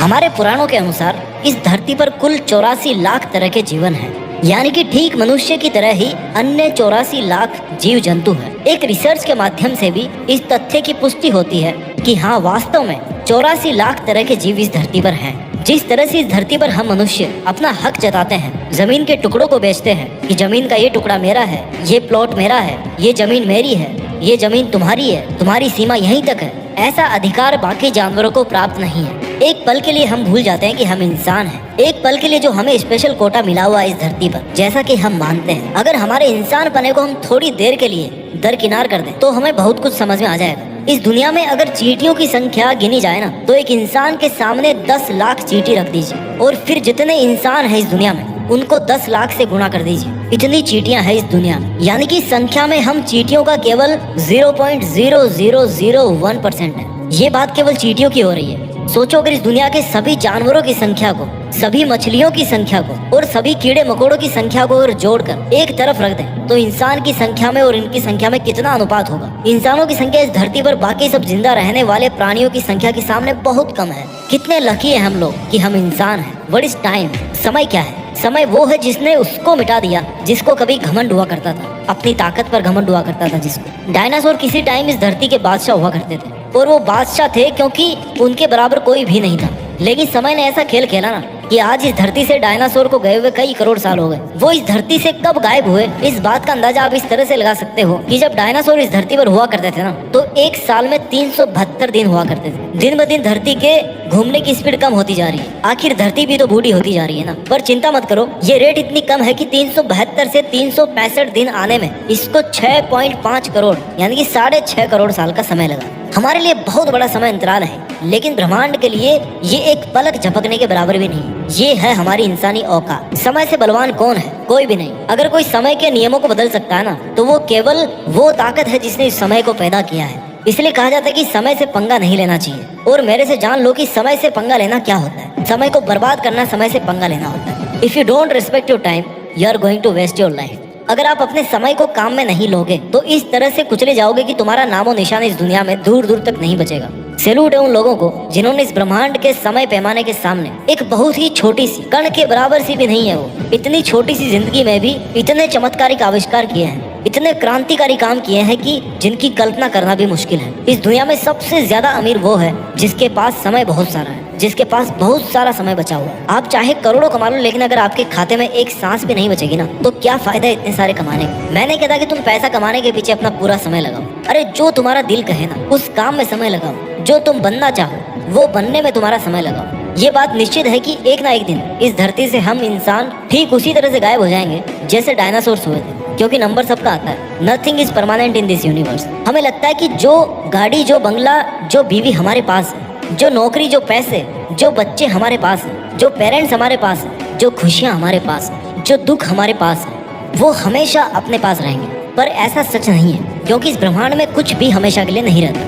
हमारे पुराणों के अनुसार इस धरती पर कुल 84 लाख तरह के जीवन हैं, यानी कि ठीक मनुष्य की तरह ही अन्य 84 लाख जीव जंतु हैं। एक रिसर्च के माध्यम से भी इस तथ्य की पुष्टि होती है कि हाँ, वास्तव में 84 लाख तरह के जीव इस धरती पर हैं। जिस तरह से इस धरती पर हम मनुष्य अपना हक जताते हैं, जमीन के टुकड़ों को बेचते हैं कि जमीन का ये टुकड़ा मेरा है, ये प्लॉट मेरा है, ये जमीन मेरी है, ये जमीन तुम्हारी है, तुम्हारी सीमा यहीं तक है, ऐसा अधिकार बाकी जानवरों को प्राप्त नहीं है। एक पल के लिए हम भूल जाते हैं कि हम इंसान हैं। एक पल के लिए जो हमें स्पेशल कोटा मिला हुआ है इस धरती पर, जैसा कि हम मानते हैं, अगर हमारे इंसान पने को हम थोड़ी देर के लिए दरकिनार कर दें तो हमें बहुत कुछ समझ में आ जाएगा। इस दुनिया में अगर चींटियों की संख्या गिनी जाए ना, तो एक इंसान के सामने 10 लाख चींटी रख दीजिए और फिर जितने इंसान हैं इस दुनिया में उनको 10 लाख से गुणा कर दीजिए। इतनी चींटियां हैं इस दुनिया में, यानी कि संख्या में हम चींटियों का केवल 0.0001% है। ये बात केवल चींटियों की हो रही है। सोचो, अगर इस दुनिया के सभी जानवरों की संख्या को, सभी मछलियों की संख्या को और सभी कीड़े मकोड़ों की संख्या को अगर जोड़कर एक तरफ रख दें तो इंसान की संख्या में और इनकी संख्या में कितना अनुपात होगा। इंसानों की संख्या इस धरती पर बाकी सब जिंदा रहने वाले प्राणियों की संख्या के सामने बहुत कम है। कितने लकी हैं हम लोग कि हम इंसान हैं। What is time? समय क्या है? समय वो है जिसने उसको मिटा दिया जिसको कभी घमंड हुआ करता था, अपनी ताकत पर घमंड हुआ करता था जिसको। डायनासोर किसी टाइम इस धरती के बादशाह हुआ करते थे और वो बादशाह थे क्योंकि उनके बराबर कोई भी नहीं था। लेकिन समय ने ऐसा खेल खेला ना कि आज इस धरती से डायनासोर को गए हुए कई करोड़ साल हो गए। वो इस धरती से कब गायब हुए, इस बात का अंदाजा आप इस तरह से लगा सकते हो कि जब डायनासोर इस धरती पर हुआ करते थे ना, तो एक साल में 372 दिन हुआ करते थे। दिन ब दिन धरती के घूमने की स्पीड कम होती जा रही है। आखिर धरती भी तो बूढ़ी होती जा रही है ना। पर चिंता मत करो, ये रेट इतनी कम है कि 372 से 365 दिन आने में इसको 6.5 करोड़ यानी कि 6.5 करोड़ साल का समय लगा। हमारे लिए बहुत बड़ा समय अंतराल है, लेकिन ब्रह्मांड के लिए ये एक पलक झपकने के बराबर भी नहीं। ये है हमारी इंसानी औकात। समय से बलवान कौन है? कोई भी नहीं। अगर कोई समय के नियमों को बदल सकता है ना, तो वो केवल वो ताकत है जिसने इस समय को पैदा किया है। इसलिए कहा जाता है कि समय से पंगा नहीं लेना चाहिए। और मेरे से जान लो कि समय से पंगा लेना क्या होता है। समय को बर्बाद करना समय से पंगा लेना होता है। If you don't respect your time, you are going to waste your life. अगर आप अपने समय को काम में नहीं लोगे तो इस तरह से कुचले जाओगे कि तुम्हारा नामो निशान इस दुनिया में दूर दूर तक नहीं बचेगा। सैल्यूट है उन लोगों को जिन्होंने इस ब्रह्मांड के समय पैमाने के सामने एक बहुत ही छोटी सी कण के बराबर सी भी नहीं है, वो इतनी छोटी सी जिंदगी में भी इतने चमत्कारिक आविष्कार किए हैं, इतने क्रांतिकारी काम किए हैं कि जिनकी कल्पना करना भी मुश्किल है। इस दुनिया में सबसे ज्यादा अमीर वो है जिसके पास समय बहुत सारा है, जिसके पास बहुत सारा समय बचा हुआ है। आप चाहे करोड़ों कमा लो, लेकिन अगर आपके खाते में एक सांस भी नहीं बचेगी ना, तो क्या फायदा इतने सारे कमाने का। मैंने कहता कि तुम पैसा कमाने के पीछे अपना पूरा समय लगाओ। अरे जो तुम्हारा दिल कहे ना, उस काम में समय लगाओ। जो तुम बनना चाहो वो बनने में तुम्हारा समय लगाओ। ये बात निश्चित है कि एक ना एक दिन इस धरती से हम इंसान ठीक उसी तरह से गायब हो जाएंगे जैसे डायनासोर्स हुए थे, क्योंकि नंबर सबका आता है। Nothing is permanent in this universe. हमें लगता है कि जो गाड़ी, जो बंगला, जो बीवी हमारे पास है, जो नौकरी, जो पैसे, जो बच्चे हमारे पास हैं, जो पेरेंट्स हमारे पास हैं, जो खुशियाँ हमारे पास हैं, जो दुख हमारे पास है, वो हमेशा अपने पास रहेंगे। पर ऐसा सच नहीं है, क्योंकि इस ब्रह्मांड में कुछ भी हमेशा के लिए नहीं रहता।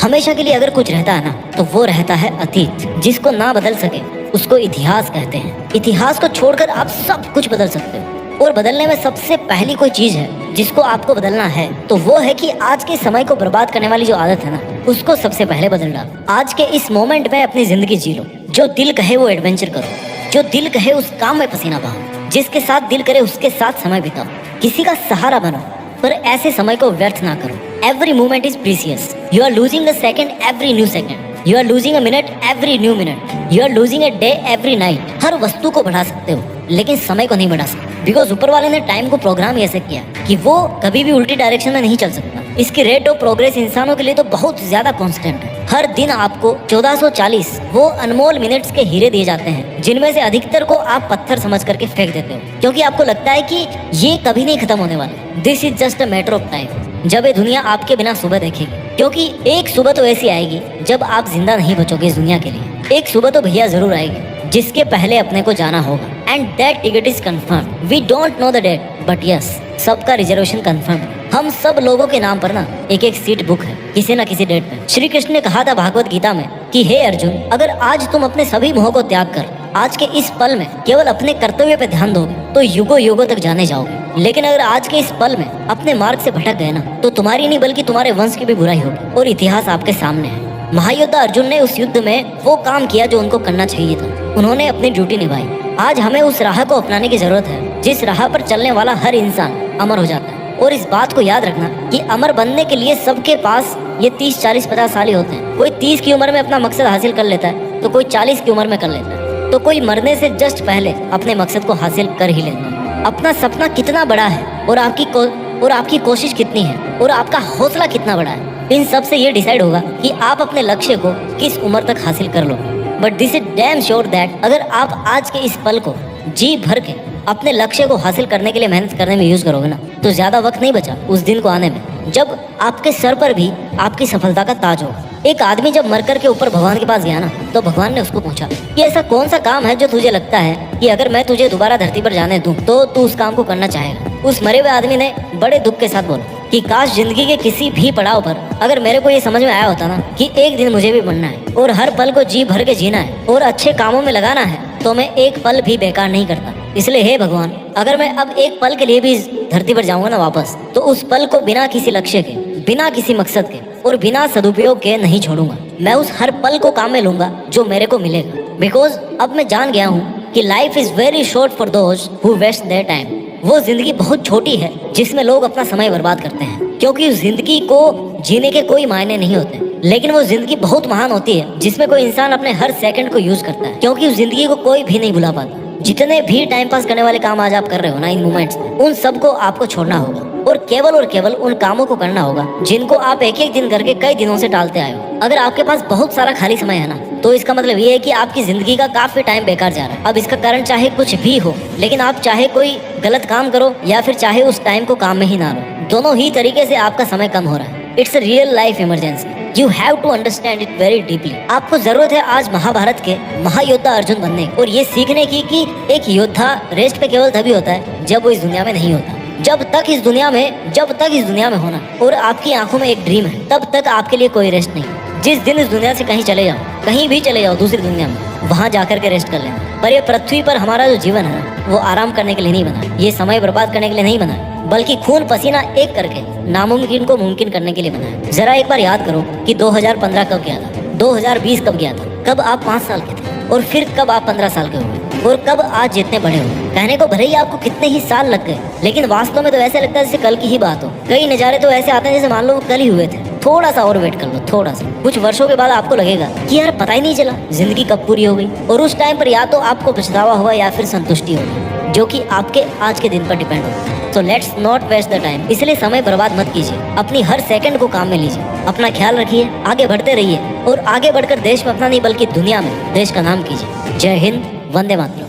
हमेशा के लिए अगर कुछ रहता है ना, तो वो रहता है अतीत, जिसको ना बदल सके उसको इतिहास कहते हैं। इतिहास को छोड़कर आप सब कुछ बदल सकते हो, और बदलने में सबसे पहली कोई चीज है जिसको आपको बदलना है, तो वो है कि आज के समय को बर्बाद करने वाली जो आदत है ना, उसको सबसे पहले बदल डालो। आज के इस मोमेंट में अपनी जिंदगी जी लो। जो दिल कहे वो एडवेंचर करो, जो दिल कहे उस काम में पसीना बहाओ, जिसके साथ दिल करे उसके साथ समय बिताओ। किसी का सहारा बनो, पर ऐसे समय को व्यर्थ ना करो। Every moment is precious. You are losing a second every new second. You are losing a minute every new minute. You are losing a day every night. हर वस्तु को बढ़ा सकते हो, लेकिन समय को नहीं बढ़ा सकते। बिकॉज ऊपर वाले ने टाइम को प्रोग्राम ऐसे किया कि वो कभी भी उल्टी डायरेक्शन में नहीं चल सकता। इसकी रेट ऑफ प्रोग्रेस इंसानों के लिए तो बहुत ज्यादा कांस्टेंट है। हर दिन आपको 1440 वो अनमोल मिनट्स के हीरे दिए जाते हैं, जिनमें से अधिकतर को आप पत्थर समझ करके फेंक देते हो, क्योंकि आपको लगता है कि ये कभी नहीं खत्म होने वाला। This is just a matter of time, जब ये दुनिया आपके बिना सुबह देखेगी। क्योंकि एक सुबह तो ऐसी आएगी जब आप जिंदा नहीं बचोगे इस दुनिया के लिए। एक सुबह तो भैया जरूर आएगी जिसके पहले अपने को जाना होगा। And that ticket is confirm. We don't know the date, but yes, सबका रिजर्वेशन कंफर्म। हम सब लोगों के नाम पर ना एक एक सीट बुक है किसी ना किसी डेट पे। श्री कृष्ण ने कहा था भागवत गीता में कि हे अर्जुन, अगर आज तुम अपने सभी मोह को त्याग कर आज के इस पल में केवल अपने कर्तव्य पे ध्यान दोगे तो युगों युगों तक जाने जाओगे। लेकिन अगर आज के इस पल में अपने मार्ग से भटक गए ना, तो तुम्हारी नहीं बल्कि तुम्हारे वंश की भी बुराई होगी और इतिहास आपके सामने है। महायोद्धा अर्जुन ने उस युद्ध में वो काम किया जो उनको करना चाहिए था। उन्होंने अपनी ड्यूटी निभाई। आज हमें उस राह को अपनाने की जरूरत है जिस राह पर चलने वाला हर इंसान अमर हो जाता है। और इस बात को याद रखना कि अमर बनने के लिए सबके पास ये 30, 40, 50 साल ही होते हैं। कोई 30 की उम्र में अपना मकसद हासिल कर लेता है तो कोई 40 की उम्र में कर लेता है, तो कोई मरने से जस्ट पहले अपने मकसद को हासिल कर ही लेता है। अपना सपना कितना बड़ा है और आपकी कोशिश कितनी है और आपका हौसला कितना बड़ा है, इन सब से ये डिसाइड होगा कि आप अपने लक्ष्य को किस उम्र तक हासिल कर लो। But this is damn sure that अगर आप आज के इस पल को जी भर के अपने लक्ष्य को हासिल करने के लिए मेहनत करने में यूज करोगे ना, तो ज्यादा वक्त नहीं बचा उस दिन को आने में जब आपके सर पर भी आपकी सफलता का ताज होगा। एक आदमी जब मरकर के ऊपर भगवान के पास गया ना, तो भगवान ने उसको पूछा कि ऐसा कौन सा काम है जो तुझे लगता है कि अगर मैं तुझे दोबारा धरती पर जाने दूं तो तू उस काम को करना चाहेगा। उस मरे हुए आदमी ने बड़े दुख के साथ बोला कि काश जिंदगी के किसी भी पड़ाव पर अगर मेरे को ये समझ में आया होता ना कि एक दिन मुझे भी मरना है और हर पल को जी भर के जीना है और अच्छे कामों में लगाना है, तो मैं एक पल भी बेकार नहीं करता। इसलिए हे भगवान, अगर मैं अब एक पल के लिए भी इस धरती पर जाऊंगा ना वापस, तो उस पल को बिना किसी लक्ष्य के, बिना किसी मकसद के और बिना सदुपयोग के नहीं छोड़ूंगा। मैं उस हर पल को काम में लूंगा जो मेरे को मिलेगा। बिकॉज अब मैं जान गया हूँ कि life is very short for those who waste their time. वो जिंदगी बहुत छोटी है जिसमें लोग अपना समय बर्बाद करते हैं, क्योंकि उस जिंदगी को जीने के कोई मायने नहीं होते। लेकिन वो जिंदगी बहुत महान होती है जिसमें कोई इंसान अपने हर सेकंड को यूज करता है, क्योंकि उस जिंदगी को कोई भी नहीं भुला पाता। जितने भी टाइम पास करने वाले काम आज आप कर रहे हो ना इन मोमेंट्स में, उन सबको आपको छोड़ना होगा और केवल उन कामों को करना होगा जिनको आप एक एक दिन करके कई दिनों से टालते आए हो। अगर आपके पास बहुत सारा खाली समय है ना, तो इसका मतलब ये है कि आपकी जिंदगी का काफी टाइम बेकार जा रहा है। अब इसका कारण चाहे कुछ भी हो, लेकिन आप चाहे कोई गलत काम करो या फिर चाहे उस टाइम को काम में ही ना लो, दोनों ही तरीके से आपका समय कम हो रहा है। It's a real life emergency. You have to understand it very deeply. आपको जरूरत है आज महाभारत के महायोद्धा अर्जुन बनने और ये सीखने की कि एक योद्धा रेस्ट पे केवल तभी होता है जब वो इस दुनिया में नहीं होता। जब तक इस दुनिया में होना और आपकी आंखों में एक ड्रीम है, तब तक आपके लिए कोई रेस्ट नहीं। जिस दिन इस दुनिया से कहीं भी चले जाओ दूसरी दुनिया में, वहाँ जाकर के रेस्ट कर लेना। पर ये पृथ्वी पर हमारा जो जीवन है ना, वो आराम करने के लिए नहीं बना, ये समय बर्बाद करने के लिए नहीं बना, बल्कि खून पसीना एक करके नामुमकिन को मुमकिन करने के लिए बना है। जरा एक बार याद करो कि 2015 कब गया था, 2020 कब गया था, कब आप 5 साल के थे और फिर कब आप 15 साल के हो गए और कब आज जितने बड़े हो। कहने को भले ही आपको कितने ही साल लग गए, लेकिन वास्तव में तो ऐसे लगता है जैसे कल की ही बात हो। कई नज़ारे तो ऐसे आते हैं जैसे मान लो कल ही हुए थे। थोड़ा सा और वेट कर लो, थोड़ा सा, कुछ वर्षों के बाद आपको लगेगा कि यार पता ही नहीं चला जिंदगी कब पूरी हो गई। और उस टाइम पर या तो आपको पछतावा हुआ या फिर संतुष्टि होगी, जो कि आपके आज के दिन पर डिपेंड होता है। So let's not waste the time. इसलिए समय बर्बाद मत कीजिए, अपनी हर सेकंड को काम में लीजिए, अपना ख्याल रखिए, आगे बढ़ते रहिए और आगे बढ़कर देश में अपना नहीं बल्कि दुनिया में देश का नाम कीजिए। जय हिंद, वंदे मातरम।